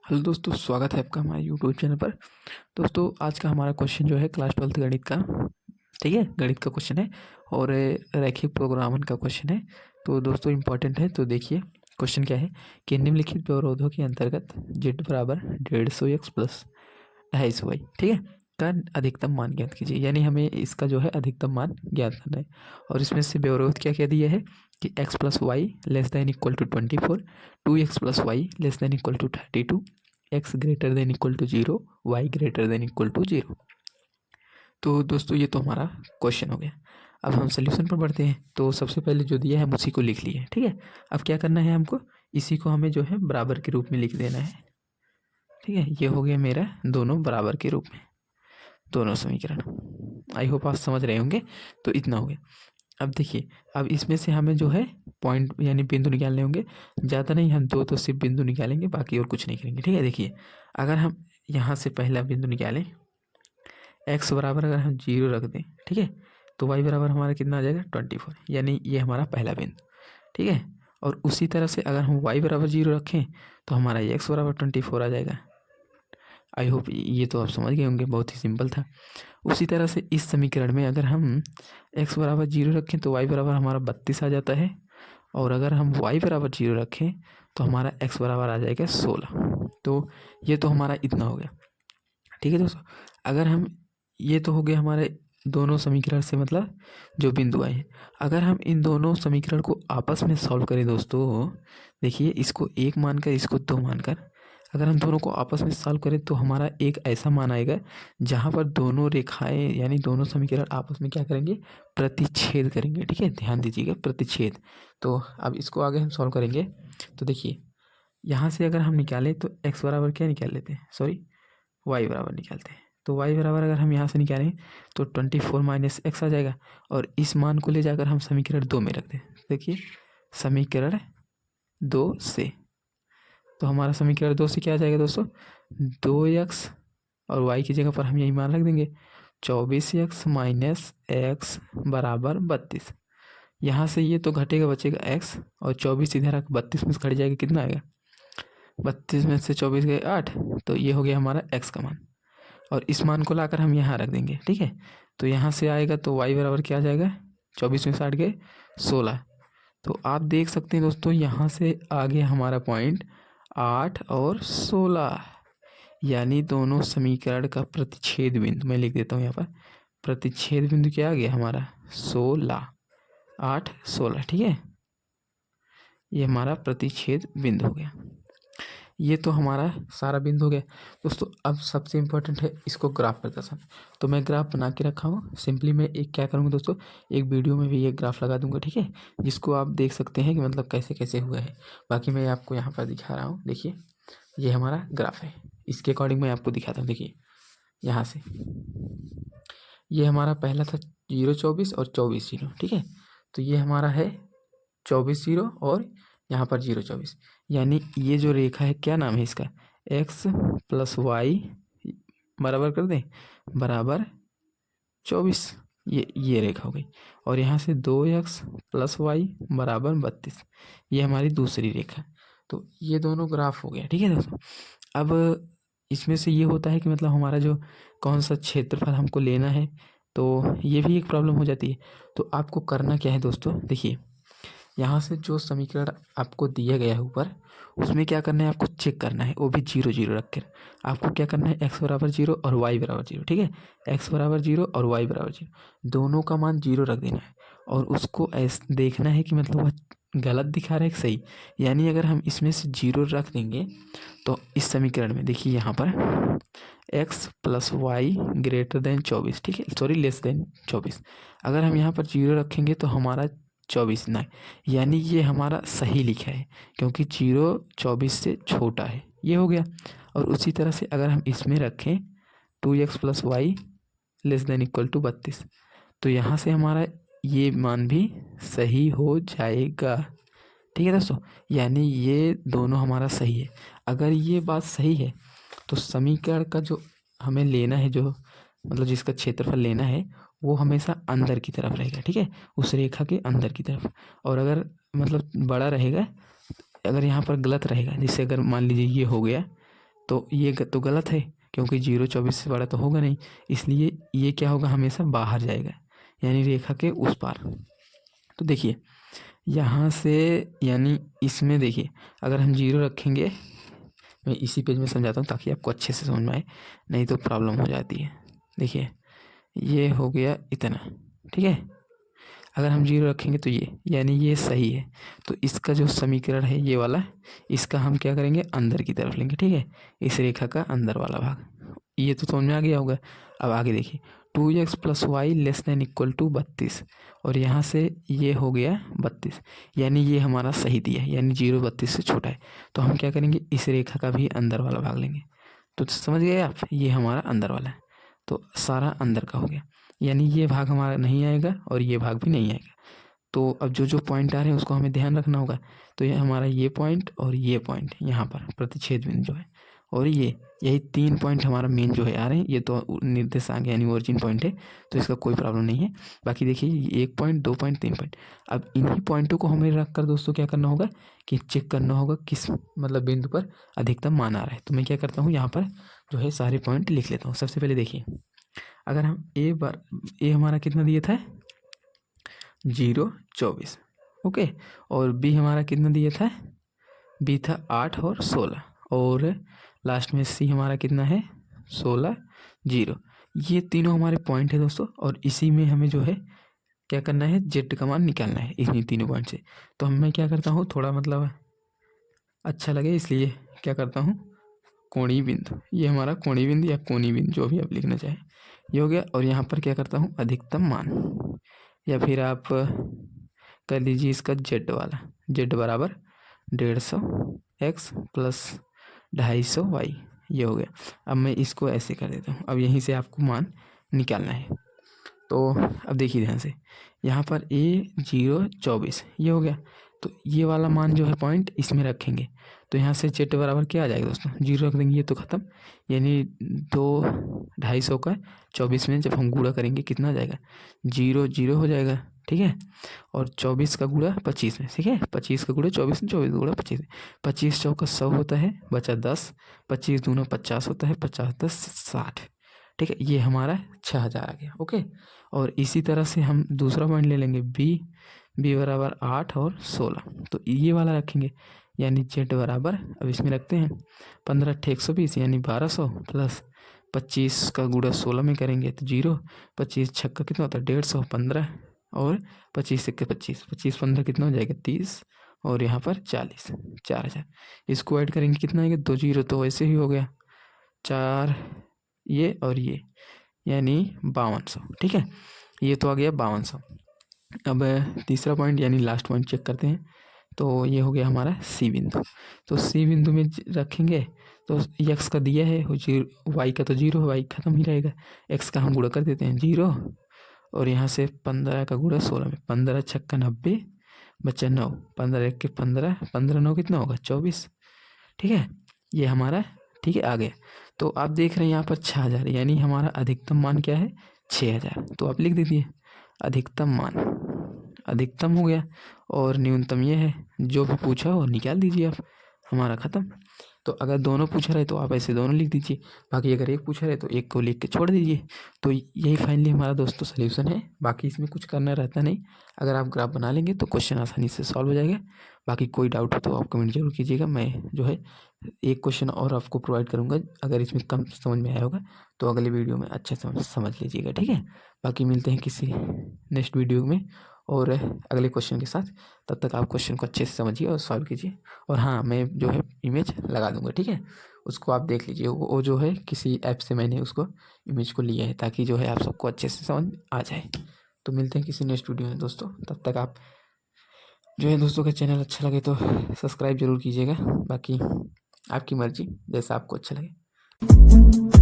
Hello दोस्तों, स्वागत है आपका हमारे यूट्यूब चैनल पर। दोस्तों, आज का हमारा क्वेश्चन जो है क्लास 12th गणित का, ठीक है, गणित का क्वेश्चन है और रैखिक प्रोग्रामन का क्वेश्चन है। तो दोस्तों इम्पोर्टेंट है, तो देखिए क्वेश्चन क्या है कि निम्नलिखित व्यवरोधों के अंतर्गत z बराबर 150x प्लस 250y, ठीक है, का अधिकतम मान ज्ञात कीजिए। यानी हमें इसका जो है अधिकतम मान ज्ञात करना है। और इसमें से व्यवरोध क्या क्या दिया है कि x plus Y less than equal to 24, 2x plus Y less than equal to 32, x greater than equal to 0, y greater than equal to 0। तो दोस्तों ये तो हमारा क्वेश्चन हो गया। अब हम सोल्यूशन पर बढ़ते हैं। तो सबसे पहले जो दिया है हम उसी को लिख लिए, ठीक है। अब क्या करना है हमको, इसी को हमें जो है बराबर के रूप में लिख देना है, ठीक है। ये हो गया मेरा दोनों बराबर के रूप में, दोनों समीकरण। आई होप आप समझ रहे होंगे। तो इतना हो गया। अब देखिए, अब इसमें से हमें जो है पॉइंट यानी बिंदु निकालने होंगे। ज़्यादा नहीं, हम दो तो सिर्फ बिंदु निकालेंगे, बाकी और कुछ नहीं करेंगे, ठीक है। देखिए, अगर हम यहाँ से पहला बिंदु निकालें, x बराबर अगर हम 0 रख दें, ठीक है, तो y बराबर हमारा कितना आ जाएगा 24, यानी ये हमारा पहला बिंदु, ठीक है। और उसी तरह से अगर हम y बराबर 0 रखें तो हमारा x बराबर 24 आ जाएगा। आई होप ये तो आप समझ गए होंगे, बहुत ही सिंपल था। उसी तरह से इस समीकरण में अगर हम x बराबर 0 रखें तो y बराबर हमारा 32 आ जाता है। और अगर हम y बराबर 0 रखें तो हमारा x बराबर आ जाएगा 16। तो ये तो हमारा इतना हो गया, ठीक है दोस्तों। अगर हम, ये तो हो गया हमारे दोनों समीकरण से मतलब जो बिंदु आए हैं। अगर हम इन दोनों समीकरण को आपस में सॉल्व करें दोस्तों, देखिए इसको 1 मानकर इसको 2 मानकर अगर हम दोनों को आपस में सॉल्व करें तो हमारा एक ऐसा मान आएगा जहाँ पर दोनों रेखाएं यानी दोनों समीकरण आपस में क्या करेंगे, प्रतिच्छेद करेंगे, ठीक है। ध्यान दीजिएगा, प्रतिच्छेद। तो अब इसको आगे हम सॉल्व करेंगे। तो देखिए, यहाँ से अगर हम निकालें तो x बराबर क्या निकाल लेते हैं, सॉरी y बराबर निकालते हैं। तो y बराबर अगर हम यहाँ से निकालें तो 24 माइनस एक्स आ जाएगा। और इस मान को ले जाकर हम समीकरण 2 में रख दें। देखिए, समीकरण 2 से, तो हमारा समीकरण 2 से क्या आ जाएगा दोस्तों, 2x और y की जगह पर हम यही मान रख देंगे, 24x माइनस एक्स बराबर 32। यहाँ से ये तो घटेगा, बचेगा x, और 24 इधर आकर 32 में से घट जाएगा, कितना आएगा, 32 में से 24 गए 8, तो ये हो गया हमारा x का मान। और इस मान को लाकर हम यहाँ रख देंगे, ठीक है। तो यहाँ से आएगा तो y बराबर क्या आ जाएगा, 24 में से 8 गए 16। तो आप देख सकते हैं दोस्तों, यहाँ से आगे हमारा पॉइंट 8 और 16, यानी दोनों समीकरण का प्रतिच्छेद बिंदु मैं लिख देता हूँ यहाँ पर। प्रतिच्छेद बिंदु क्या आ गया हमारा 16, 8 16, ठीक है। ये हमारा प्रतिच्छेद बिंदु हो गया। ये तो हमारा सारा बिंदु हो गया दोस्तों। अब सबसे इम्पोर्टेंट है इसको ग्राफ पर दर्शाना। तो मैं ग्राफ बना के रखा हूँ। सिंपली मैं एक क्या करूँगा दोस्तों, एक वीडियो में भी ये ग्राफ लगा दूंगा, ठीक है, जिसको आप देख सकते हैं कि मतलब कैसे कैसे हुआ है। बाकी मैं आपको यहाँ पर दिखा रहा हूँ। देखिए, ये हमारा ग्राफ है, इसके अकॉर्डिंग मैं आपको दिखाता हूँ। देखिए, यहाँ से ये हमारा पहला था 0 24 और 24 0, ठीक है। तो ये हमारा है 24 0 और यहाँ पर 0 24, यानी ये जो रेखा है क्या नाम है इसका, x प्लस वाई बराबर कर दें बराबर 24, ये रेखा हो गई। और यहाँ से 2x प्लस वाई बराबर 32, ये हमारी दूसरी रेखा। तो ये दोनों ग्राफ हो गया, ठीक है दोस्तों। अब इसमें से ये होता है कि मतलब हमारा जो कौन सा क्षेत्रफल हमको लेना है, तो ये भी एक प्रॉब्लम हो जाती है। तो आपको करना क्या है दोस्तों, देखिए, यहाँ से जो समीकरण आपको दिया गया है ऊपर, उसमें क्या करना है, आपको चेक करना है, वो भी 0 0 रख कर। आपको क्या करना है, x बराबर 0 और y बराबर 0, ठीक है। x बराबर 0 और y बराबर 0, दोनों का मान 0 रख देना है। और उसको ऐसे देखना है कि मतलब वह गलत दिखा रहा है कि सही। यानी अगर हम इसमें से 0 रख देंगे तो इस समीकरण में देखिए यहाँ पर x plus Y greater than 24, ठीक है, सॉरी लेस देन 24। अगर हम यहाँ पर 0 रखेंगे तो हमारा 24 ना, यानी ये हमारा सही लिखा है, क्योंकि 0 24 से छोटा है, ये हो गया। और उसी तरह से अगर हम इसमें रखें 2x plus Y less than equal to 32, तो यहाँ से हमारा ये मान भी सही हो जाएगा, ठीक है दोस्तों। यानी ये दोनों हमारा सही है। अगर ये बात सही है तो समीकरण का जो हमें लेना है, जो मतलब जिसका क्षेत्रफल लेना है, वो हमेशा अंदर की तरफ रहेगा, ठीक है, उस रेखा के अंदर की तरफ। और अगर मतलब बड़ा रहेगा, अगर यहाँ पर गलत रहेगा, जैसे अगर मान लीजिए ये हो गया, तो ये तो गलत है, क्योंकि 0 24 से बड़ा तो होगा नहीं, इसलिए ये क्या होगा, हमेशा बाहर जाएगा, यानी रेखा के उस पार। तो देखिए यहाँ से, यानी इसमें देखिए अगर हम 0 रखेंगे, मैं इसी पेज में समझाता हूँ ताकि आपको अच्छे से समझ में आए, नहीं तो प्रॉब्लम हो जाती है। देखिए ये हो गया इतना, ठीक है। अगर हम 0 रखेंगे तो ये, यानी ये सही है, तो इसका जो समीकरण है ये वाला, इसका हम क्या करेंगे, अंदर की तरफ लेंगे, ठीक है, इस रेखा का अंदर वाला भाग। ये तो समझ में आ गया होगा। अब आगे देखिए 2x + y <= 32, और यहाँ से ये हो गया 32, यानी ये हमारा सही दिया है, यानी 0 32 से छोटा है। तो हम क्या करेंगे, इस रेखा का भी अंदर वाला भाग लेंगे। तो समझ गए आप, ये हमारा अंदर वाला है, तो सारा अंदर का हो गया, यानी ये भाग हमारा नहीं आएगा और ये भाग भी नहीं आएगा। तो अब जो जो पॉइंट आ रहे हैं उसको हमें ध्यान रखना होगा। तो ये हमारा ये पॉइंट और ये पॉइंट यहाँ पर प्रतिच्छेद बिंदु जो है, और ये यही 3 पॉइंट हमारा मेन जो है आ रहे हैं। ये तो निर्देशांक यानी ओरिजिन पॉइंट है, तो इसका कोई प्रॉब्लम नहीं है। बाकी देखिए 1 पॉइंट, 2 पॉइंट, 3 पॉइंट। अब इन्हीं पॉइंटों को हमें रख कर दोस्तों क्या करना होगा कि चेक करना होगा किस मतलब बिंदु पर अधिकतम मान आ रहा है। तो मैं क्या करता हूँ, यहाँ पर जो है सारे पॉइंट लिख लेता हूँ। सबसे पहले देखिए, अगर हम ए हमारा कितना दिया था, 0 24, ओके, और बी हमारा कितना दिया था, बी था 8 और 16, और लास्ट में सी हमारा कितना है 16 0। ये तीनों हमारे पॉइंट है दोस्तों, और इसी में हमें जो है क्या करना है, जेड का मान निकालना है इन्हीं तीनों पॉइंट से। तो मैं क्या करता हूँ, थोड़ा मतलब अच्छा लगे इसलिए क्या करता हूँ, कोणीय बिंदु, ये हमारा कोणीय बिंदु या कोणीय बिंदु जो भी आप लिखना चाहें, ये हो गया। और यहाँ पर क्या करता हूँ, अधिकतम मान, या फिर आप कर लीजिए इसका जेड वाला, जेड बराबर 150 x + 250 y, ये हो गया। अब मैं इसको ऐसे कर देता हूँ। अब यहीं से आपको मान निकालना है। तो अब देखिए ध्यान से, यहाँ पर a 0 24 ये हो गया, तो ये वाला मान जो है पॉइंट इसमें रखेंगे। तो यहाँ से जेड बराबर क्या आ जाएगा दोस्तों, 0 रख देंगे, ये तो ख़त्म, यानी 2 250 का 24 में जब हम गुणा करेंगे कितना आ जाएगा, 0 0 हो जाएगा, ठीक है। और 24 का गुणा 25 में, ठीक है, 25 का गुणा 24 में, 24 का गुणा 25 में, 25 चौका 100 होता है, बचा 10, 25 दूना 50 होता है, 50 10 60, ठीक है। ये हमारा 6000 आ गया, ओके। और इसी तरह से हम दूसरा पॉइंट ले लेंगे, बी बराबर 8 और 16, तो ये वाला रखेंगे, यानी जेड बराबर, अब इसमें रखते हैं 15 × 120 यानी 1200 प्लस 25 का गुणा 16 में करेंगे तो 0, 25 छक्का कितना होता है 150, 15 और 25 सिक्के 25, 25 15 कितना हो जाएगा 30, और यहाँ पर 40, 4000। इसको ऐड करेंगे कितना आएगा, 2 0 तो वैसे ही हो गया, 4 ये और ये, यानी 5200, ठीक है। ये तो आ गया 5200। अब तीसरा पॉइंट यानी लास्ट पॉइंट चेक करते हैं। तो ये हो गया हमारा सी बिंदु। तो सी बिंदु में रखेंगे तो एक्स का दिया है, वाई का तो 0 है, वाई खत्म ही रहेगा, एक्स का हम गुणा कर देते हैं 0, और यहाँ से 15 का गुणा 16 में, 15 छक्का 90 बचा 9, 15 1 के 15, 15 9 कितना होगा 24, ठीक है। ये हमारा ठीक है आ गया। तो आप देख रहे हैं यहाँ पर 6000, यानी हमारा अधिकतम मान क्या है 6000। तो आप लिख दीजिए अधिकतम मान, अधिकतम हो गया, और न्यूनतम ये है, जो भी पूछा हो निकाल दीजिए आप, हमारा ख़त्म। तो अगर दोनों पूछ रहे तो आप ऐसे दोनों लिख दीजिए, बाकी अगर एक पूछ रहे तो एक को लिख के छोड़ दीजिए। तो यही फाइनली हमारा दोस्तों सॉल्यूशन है, बाकी इसमें कुछ करना रहता नहीं। अगर आप ग्राफ बना लेंगे तो क्वेश्चन आसानी से सॉल्व हो जाएगा। बाकी कोई डाउट हो तो आप कमेंट जरूर कीजिएगा, मैं जो है एक क्वेश्चन और आपको प्रोवाइड करूँगा। अगर इसमें कम समझ में आया होगा तो अगले वीडियो में अच्छे से समझ लीजिएगा, ठीक है। बाकी मिलते हैं किसी नेक्स्ट वीडियो में और अगले क्वेश्चन के साथ। तब तक आप क्वेश्चन को अच्छे से समझिए और सॉल्व कीजिए। और हाँ, मैं जो है इमेज लगा दूँगा, ठीक है, उसको आप देख लीजिए। वो जो है किसी ऐप से मैंने उसको इमेज को लिया है, ताकि जो है आप सबको अच्छे से समझ आ जाए। तो मिलते हैं किसी नेक्स्ट वीडियो में दोस्तों। तब तक आप जो है दोस्तों का चैनल अच्छा लगे तो सब्सक्राइब जरूर कीजिएगा। बाकी आपकी मर्जी, जैसा आपको अच्छा लगे।